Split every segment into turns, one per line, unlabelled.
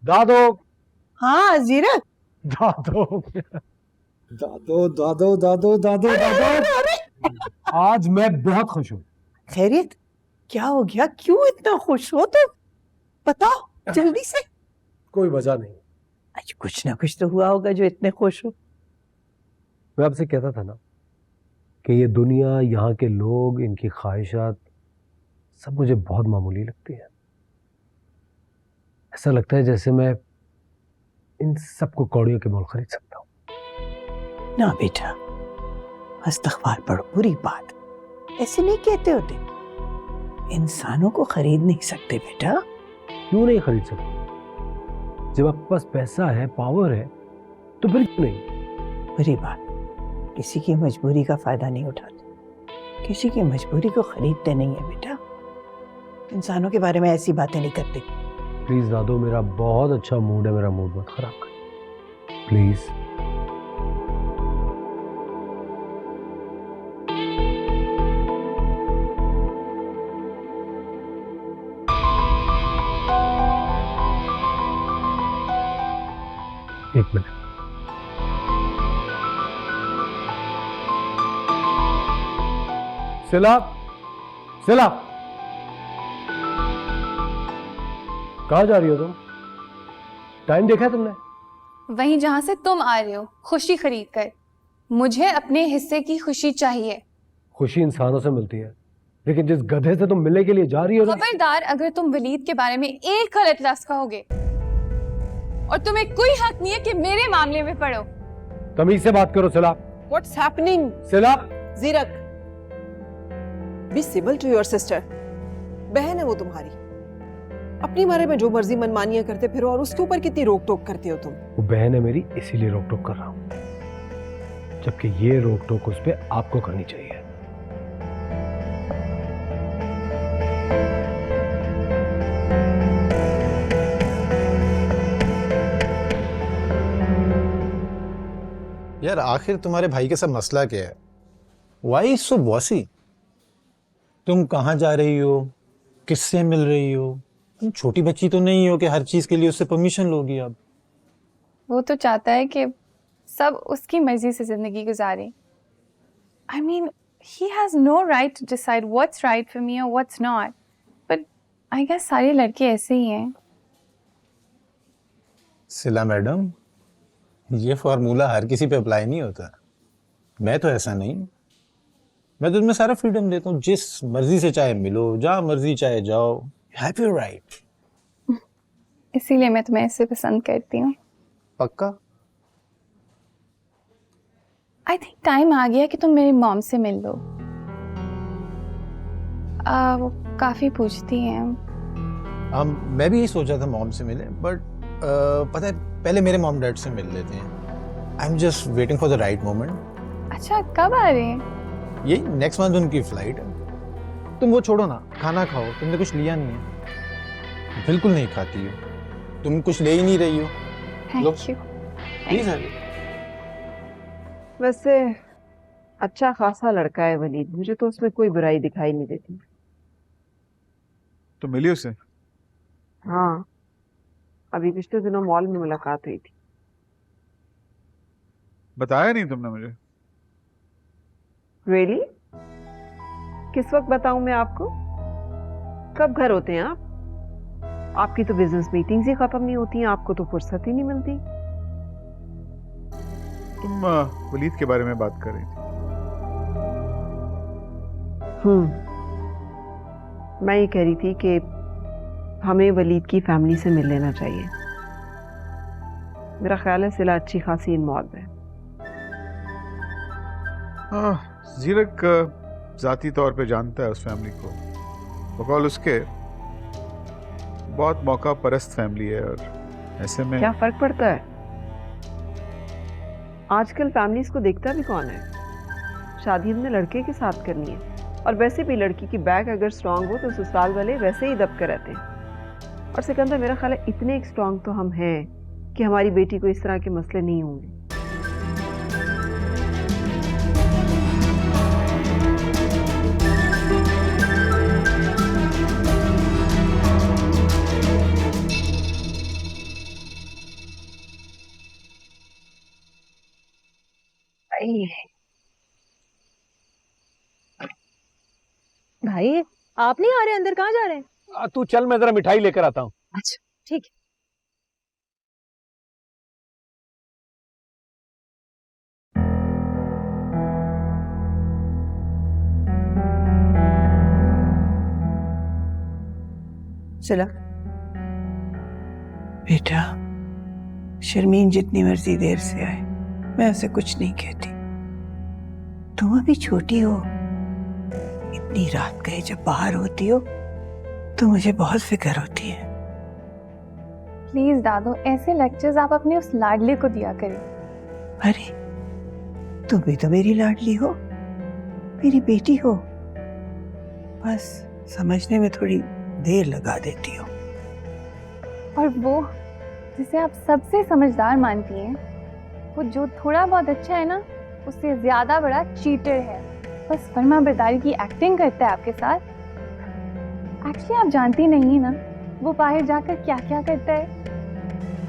दादो
हाँ जीरक।
दादो दादो दादो दादो दादो दादो, आज मैं बहुत खुश हूँ।
खैरियत? क्या हो गया, क्यों इतना खुश हो तुम? बताओ जल्दी से।
कोई वजह नहीं।
आज कुछ ना कुछ तो हुआ होगा जो इतने खुश हो।
मैं आपसे कहता था ना कि ये दुनिया, यहाँ के लोग, इनकी ख्वाहिशात सब मुझे बहुत मामूली लगती है। ऐसा लगता है जैसे मैं इन सबको कौड़ियों के मोल खरीद सकता हूँ।
ना बेटा, इस्तग़फ़ार पढ़ो, बुरी बात ऐसे नहीं कहते होते। इंसानों को खरीद नहीं सकते बेटा।
क्यों नहीं खरीद सकते? जब आपके पास पैसा है, पावर है, तो फिर क्यों नहीं?
बुरी बात, किसी की मजबूरी का फायदा नहीं उठाते, किसी की मजबूरी को खरीदते नहीं है बेटा। इंसानों के बारे में ऐसी बातें नहीं करते।
प्लीज दादो, मेरा बहुत अच्छा मूड है, मेरा मूड मत खराब कर प्लीज। एक मिनट। सिला, सिला, कहाँ जा रही हो तुम? टाइम देखा है तुमने?
वहीं जहां से तुम आ रहे हो, खुशी खरीद कर। मुझे अपने हिस्से की खुशी चाहिए।
खुशी इंसानों से मिलती है, लेकिन जिस गधे से तुम मिलने के लिए जा रही हो ना।
खबरदार, अगर तुम वलीद के बारे में एक गलत लफ्ज कहोगे, और तुम्हें कोई हक नहीं है कि मेरे मामले में पढ़ो।
तमीज से बात करो सिला।
What's happening?
सिला,
जीरक, be civil to your sister. बहन है वो तुम्हारी, अपनी बारे में जो मर्जी मनमानियां करते फिरो और उसके ऊपर कितनी रोक टोक करते हो तुम।
वो बहन है मेरी, इसीलिए रोक टोक कर रहा हूँ, जबकि ये रोक टोक उस पर आपको करनी चाहिए।
यार आखिर तुम्हारे भाई के साथ मसला क्या है? वाई सो बॉसी? तुम कहाँ जा रही हो, किससे मिल रही हो? तुम छोटी बच्ची तो नहीं हो कि हर चीज के लिए उससे परमिशन लोगी। अब
वो तो चाहता है कि सब उसकी मर्जी से जिंदगी गुजारे। I mean, he has no right to decide what's right for me or what's not. But I guess सारे लड़के ऐसे ही हैं।
सिला मैडम, ये फॉर्मूला हर किसी पे अप्लाई नहीं होता। मैं तो ऐसा नहीं, मैं तो तुम्हें सारा फ्रीडम देता हूँ, जिस मर्जी से चाहे मिलो, जहाँ मर्जी चाहे जाओ, हैव योर राइट।
इसीलिए मैं तुम्हें ऐसे पसंद करती हूँ।
पक्का?
आई थिंक टाइम आ गया कि तुम मेरी मॉम से मिल लो। वो काफी पूछती हैं।
मैं भी यही सोचा था मॉम से मिले, बट पता है पहले मेरे मॉम डैड से मिल लेते हैं। I am just waiting for the right moment.
अच्छा, कब आ रहे हैं?
यही नेक्स्ट मंथ उनकी फ्लाइट है। तुम वो छोड़ो ना, खाना खाओ। तुमने कुछ लिया नहीं है। बिल्कुल नहीं खाती हो तुम, कुछ ले ही नहीं रही हो।
Thank you.
प्लीज।
वैसे अच्छा खासा लड़का है वलीद, मुझे तो उसमें कोई बुराई दिखाई नहीं देती।
तो मिली उसे?
हाँ, अभी पिछले दिनों मॉल में मुलाकात हुई थी।
बताया नहीं तुमने मुझे?
रियली? किस वक्त बताऊं मैं आपको? कब घर होते हैं आप? आपकी तो बिजनेस मीटिंग्स ही खत्म नहीं होती हैं, आपको तो फुर्सत ही नहीं मिलती।
तुम वलीद के बारे में बात कर रही थी।
मैं ये कह रही थी कि हमें वलीद की फैमिली से मिल लेना चाहिए। मेरा ख्याल है सिला अच्छी खासी इन्वॉल्व है।
जीरक जाती तौर पे जानता है उस फैमिली को। बकौल उसके बहुत मौका परस्त फैमिली है, और ऐसे में
क्या फर्क पड़ता है? आजकल फैमिलीज को देखता भी कौन है? शादी हमने लड़के के साथ करनी है, और वैसे भी लड़की की बैक अगर स्ट्रांग हो तो ससुराल वाले वैसे ही दब कर रहते हैं। और सिकंदर, मेरा ख्याल है इतने स्ट्रांग तो हम हैं कि हमारी बेटी को इस तरह के मसले नहीं होंगे।
मिठाई। भाई आप नहीं आ रहे, अंदर कहाँ जा रहे हैं?
तू चल, मैं जरा मिठाई लेकर आता हूँ।
अच्छा ठीक है।
चला बेटा, शर्मीन जितनी मर्जी देर से आए, मैं उसे कुछ नहीं कहती। तुम अभी छोटी हो, इतनी रात गए जब बाहर होती हो तो मुझे बहुत फिक्र होती है।
प्लीज दादू, ऐसे लेक्चर्स आप अपने उस लाडले को दिया करें।
अरे तुम भी तो मेरी लाडली हो, मेरी बेटी हो, बस समझने में थोड़ी देर लगा देती हो।
और वो जिसे आप सबसे समझदार मानती हैं, वो जो थोड़ा बहुत अच्छा है ना, उससे ज्यादा बड़ा चीटर है। बस फर्मा बरदारी की एक्टिंग करता है आपके साथ। एक्चुअली आप जानती नहीं ना वो बाहर जाकर क्या क्या करता है।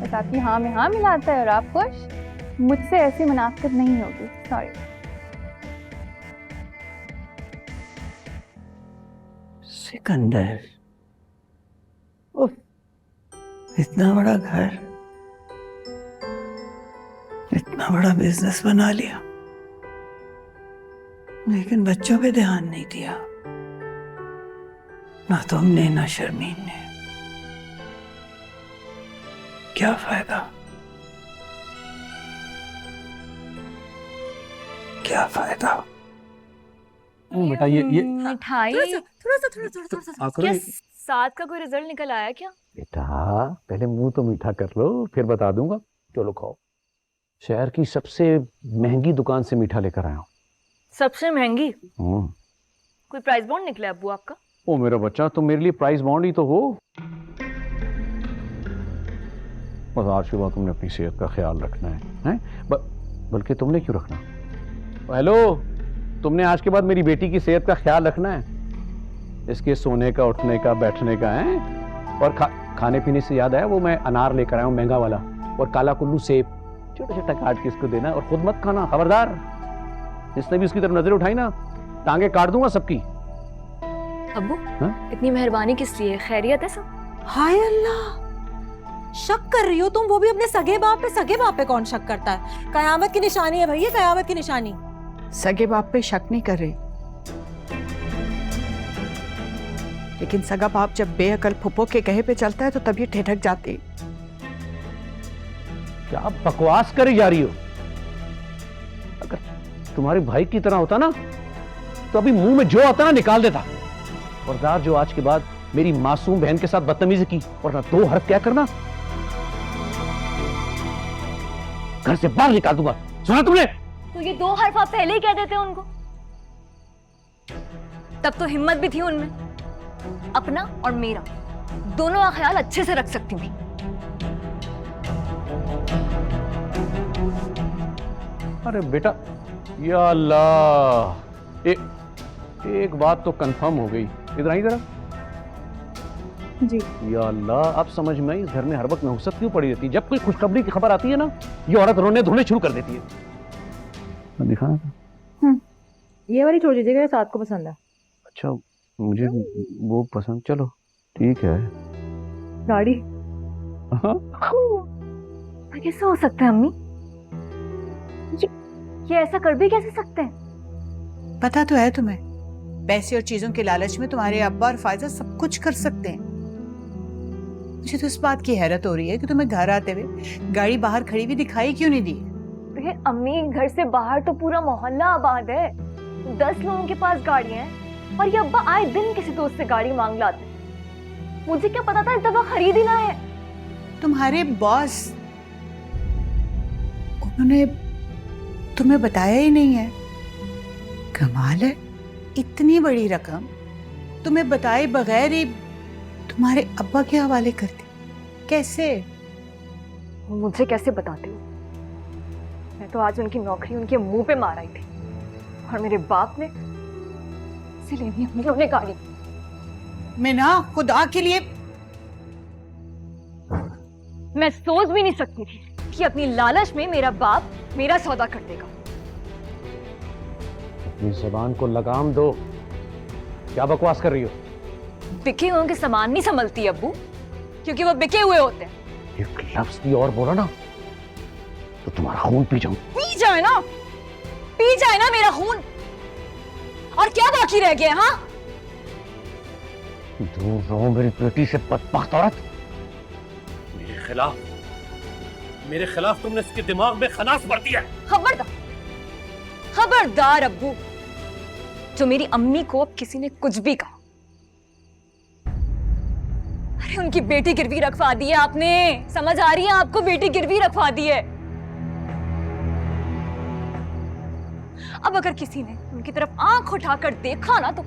बस आपकी हाँ में हाँ मिलाता है और आप खुश। मुझसे ऐसी मुनाफिकत नहीं होगी, सॉरी।
सिकंदर, उफ, इतना बड़ा घर, इतना बड़ा बिजनेस बना लिया, लेकिन बच्चों पे ध्यान नहीं दिया। ना तुमने ना शर्मीन ने। क्या फायदा, क्या फायदा।
बेटा ये
मिठाई
थोड़ा सा
क्या साथ का कोई रिजल्ट निकल आया क्या?
बेटा पहले मुंह तो मीठा कर लो, फिर बता दूंगा। चलो खाओ। शहर की सबसे महंगी दुकान से मीठा लेकर आया हूँ।
सबसे महंगी? कोई प्राइस बॉन्ड निकला अब्बू आपका?
ओ मेरा बच्चा, तुम मेरे लिए प्राइस बॉन्ड ही तो हो। बस आज के बाद तुमने अपनी सेहत का ख्याल रखना है? बल्कि तुमने क्यों रखना? हेलो, तुमने आज के बाद मेरी बेटी की सेहत का ख्याल रखना है। इसके सोने का, उठने का, बैठने का है। और खाने पीने से याद आया, वो मैं अनार लेकर आया हूँ महंगा वाला, और काला कुल्लू सेब छोटा छोटा काट के इसको देना। और खुद मत खाना, खबरदार। जिसने भी उसकी तरफ नजर उठाई ना, टांगे काट दूंगा सबकी।
अब्बू इतनी मेहरबानी किस लिए? खैरियत है सब?
हाय अल्लाह, शक कर रही हो तुम, वो भी अपने सगे बाप पे। सगे बाप पे कौन शक करता है? कयामत की निशानी है भैया, कयामत की निशानी।
सगे बाप पे शक नहीं कर रही, लेकिन सगा बाप जब बेअकल फुप्पो के कहे पे चलता है तो तब ये ठिठक जाती।
क्या बकवास करी जा रही हो? अगर तुम्हारे भाई की तरह होता ना, तो अभी मुंह में जो आता ना निकाल देता। और जो आज के बाद मेरी मासूम बहन के साथ बदतमीजी की, और ना दो हर्फ क्या करना, घर से बाहर निकाल दूंगा। सुना तुमने?
तो ये 2 हर्फ आप पहले ही कह देते उनको, तब तो हिम्मत भी थी उनमें। अपना और मेरा दोनों का ख्याल अच्छे से रख सकती थी।
अरे बेटा, या अल्लाह, एक बात तो कंफर्म हो गई। इधर आई जरा।
जी।
या अल्लाह, अब समझ में आई इस घर में हर वक्त नहुसत क्यों पड़ी रहती है। जब कोई खुशखबरी की खबर आती है ना, ये औरत रोने धोने शुरू कर देती है। दिखाना था।
ये वाली छोड़ दीजिएगा, साथ को पसंद है।
अच्छा, मुझे वो पसंद। चलो ठीक है।
गाड़ी
कैसे हो सकता है अम्मी? ये ऐसा कर भी कैसे सकते हैं?
पता तो है तुम्हें, पैसे और चीजों के लालच में तुम्हारे अब्बा और फायजा सब कुछ कर सकते हैं। मुझे तो इस बात की हैरत हो रही है कि तुम्हें घर आते हुए गाड़ी बाहर खड़ी हुई दिखाई क्यों नहीं दी।
अम्मी, घर से बाहर तो पूरा मोहल्ला आबाद है, 10 लोगों के पास गाड़ियां हैं, और ये अब्बा आए दिन किसी दोस्त से गाड़ी मांग लाते। मुझे क्या पता था इस दफा खरीद ही ना है।
तुम्हारे बॉस, उन्होंने तुम्हें बताया ही नहीं है। कमाल है, इतनी बड़ी रकम तुम्हें बताए बगैर ही तुम्हारे अब्बा के हवाले कर दी। कैसे?
मुझे कैसे बताते हो? मैं तो आज उनकी नौकरी उनके मुंह पे मार आई थी, और मेरे बाप ने इसीलिए उन्हें गाड़ी।
मैं ना खुदा के लिए,
मैं सोच भी नहीं सकती थी कि अपनी लालच में मेरा बाप मेरा सौदा कर देगा।
अपनी जबान को लगाम दो। क्या बकवास कर रही हो?
बिके हुए के सामान नहीं संभलती अब्बू, क्योंकि वो बिके हुए होते हैं।
एक लफ्ज भी और बोला ना तो तुम्हारा खून पी जाऊं।
पी जाए ना मेरा खून। और क्या बाकी रह गया? हाँ,
दूर रहो मेरी बेटी से बदबख्त औरत। मेरे खिलाफ तुमने इसके दिमाग में खनास भर दिया।
खबरदार अब्बू, जो मेरी अम्मी को अब किसी ने कुछ भी कहा, अरे उनकी बेटी गिरवी रखवा दी है आपने। समझ आ रही है आपको? बेटी गिरवी रखवा दी है। अब अगर किसी ने उनकी तरफ आंख उठाकर देखा ना तो।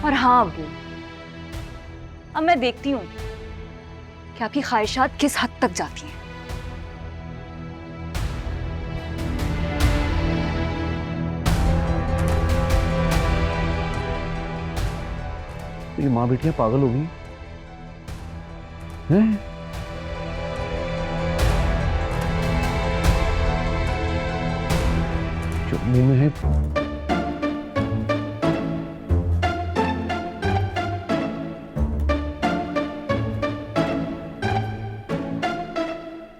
और हाँ अब्बू, अब मैं देखती हूँ कि आपकी ख्वाहिशात किस हद तक जाती हैं।
मेरी माँ बेटियां पागल होगी हैं? जो मुंह में है